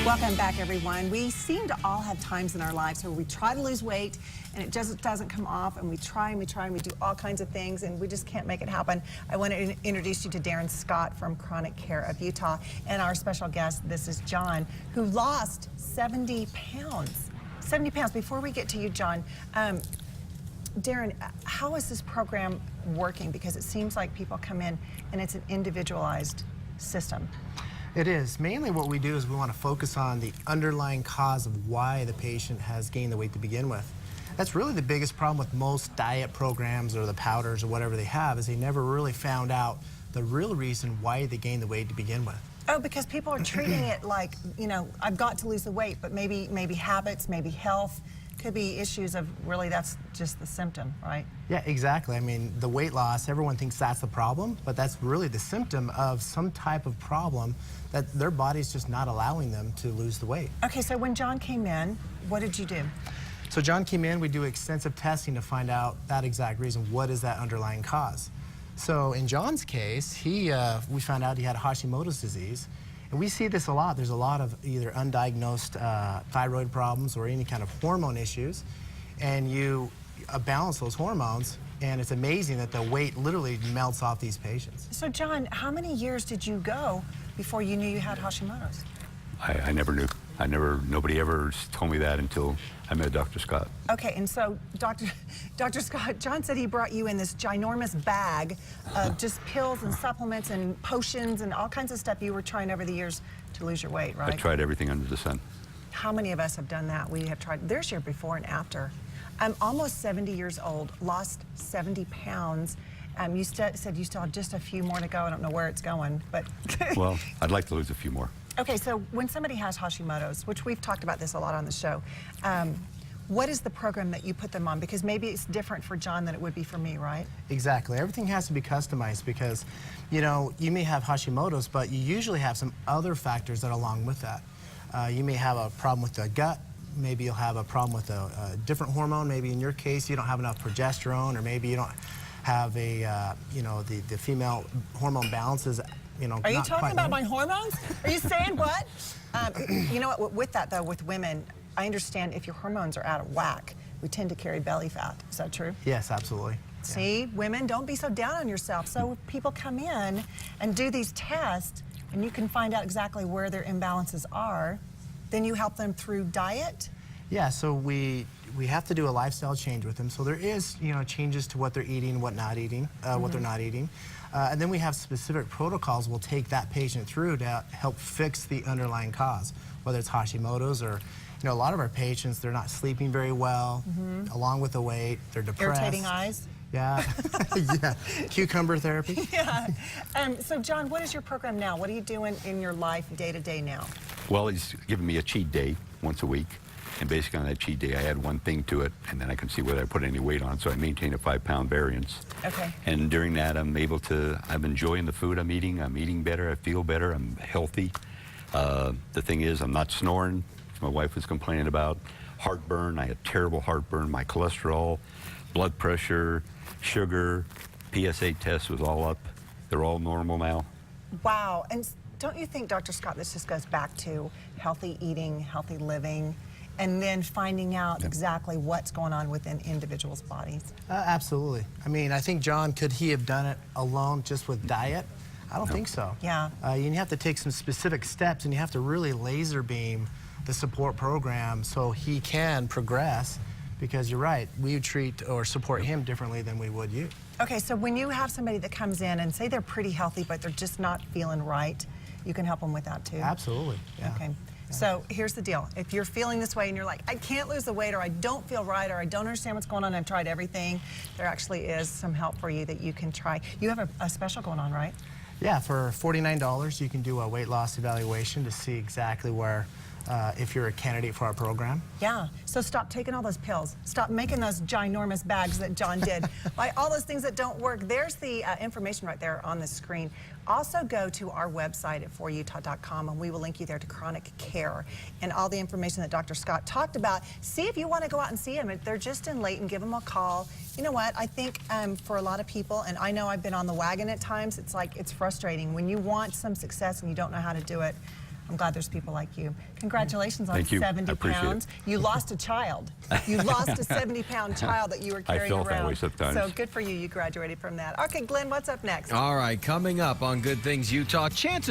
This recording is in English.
Welcome back, everyone. We seem to all have times in our lives where we try to lose weight and it just doesn't come off, and we try and we try and we do all kinds of things and we just can't make it happen. I want to introduce you to Darren Scott from ChroniCare of Utah, and our special guest, this is John, who lost 70 pounds. 70 pounds. Before we get to you, John, Darren, how is this program working? Because it seems like people come in and it's an individualized system. It is. Mainly what we do is we want to focus on the underlying cause of why the patient has gained the weight to begin with. That's really the biggest problem with most diet programs or the powders or whatever they have, is they never really found out the real reason why they gained the weight to begin with. Oh, because people are treating it like, you know, I've got to lose the weight, but maybe habits, maybe health. Could be issues of really that's just the symptom, right? Yeah, exactly. I mean, the weight loss, everyone thinks that's the problem, but that's really the symptom of some type of problem that their body's just not allowing them to lose the weight. Okay, so when John came in, what did you do? So John came in, we do extensive testing to find out that exact reason. What is that underlying cause? So in John's case, we found out he had Hashimoto's disease. And we see this a lot. There's a lot of either undiagnosed thyroid problems or any kind of hormone issues. And you balance those hormones, and it's amazing that the weight literally melts off these patients. So John, how many years did you go before you knew you had Hashimoto's? I never knew. Nobody ever told me that until I met Dr. Scott. Okay, and so Dr. Scott, John said he brought you in this ginormous bag of just pills and supplements and potions and all kinds of stuff you were trying over the years to lose your weight, right? I tried everything under the sun. How many of us have done that? We have tried. There's your before and after. I'm almost 70 years old, lost 70 pounds. You said you still have just a few more to go. I don't know where it's going, but... Well, I'd like to lose a few more. Okay, so when somebody has Hashimoto's, which we've talked about this a lot on the show, what is the program that you put them on? Because maybe it's different for John than it would be for me, right? Exactly. Everything has to be customized because, you know, you may have Hashimoto's, but you usually have some other factors that are along with that. You may have a problem with the gut. Maybe you'll have a problem with a different hormone. Maybe in your case, you don't have enough progesterone, or maybe you don't have a, you know, the female hormone balances. You know, are you talking about my hormones? Are you saying what? You know what, with that though, with women, I understand if your hormones are out of whack, we tend to carry belly fat. Is that true? Yes, absolutely. See, women, don't be so down on yourself. So people come in and do these tests, and you can find out exactly where their imbalances are. Then you help them through diet? Yeah, so we have to do a lifestyle change with them. So there is, you know, changes to what they're eating, what not eating, what they're not eating. And then we have specific protocols we'll take that patient through to help fix the underlying cause, whether it's Hashimoto's or, you know, a lot of our patients, they're not sleeping very well, along with the weight, they're depressed. Irritating eyes? Yeah, yeah, cucumber therapy. Yeah. So John, what is your program now? What are you doing in your life day to day now? Well, he's giving me a cheat day once a week. And basically on that cheat day, I add one thing to it, and then I can see whether I put any weight on. So I maintain a 5-pound variance. Okay. And during that, I'm enjoying the food I'm eating better, I feel better, I'm healthy. The thing is, I'm not snoring, as my wife was complaining about. Heartburn, I had terrible heartburn, my cholesterol, blood pressure, sugar, PSA test was all up. They're all normal now. Wow, and don't you think, Dr. Scott, this just goes back to healthy eating, healthy living, and then finding out exactly what's going on within individuals' bodies? Absolutely. I mean, I think John, could he have done it alone just with diet? I don't think so. Yeah. You have to take some specific steps, and you have to really laser beam the support program so he can progress, because you're right, we would treat or support him differently than we would you. Okay, so when you have somebody that comes in and say they're pretty healthy, but they're just not feeling right, you can help them with that too? Absolutely, yeah. Okay. So here's the deal. If you're feeling this way and you're like, I can't lose the weight, or I don't feel right, or I don't understand what's going on, I've tried everything, there actually is some help for you that you can try. You have a special going on, right? Yeah, for $49, you can do a weight loss evaluation to see exactly where, if you're a candidate for our program. Yeah, so stop taking all those pills. Stop making those ginormous bags that John did. Like all those things that don't work. There's the information right there on the screen. Also go to our website at forutah.com, and we will link you there to ChroniCare and all the information that Dr. Scott talked about. See if you want to go out and see him. If they're just in Layton, give them a call. You know what, I think for a lot of people, and I know I've been on the wagon at times, it's like, it's frustrating when you want some success and you don't know how to do it. I'm glad there's people like you. Congratulations on Thank you. I 70 appreciate it. pounds. You lost a child. You lost a 70-pound child that you were carrying felt around. that way sometimes. So good for you. You graduated from that. Okay, Glenn, what's up next? All right, coming up on Good Things Utah, chances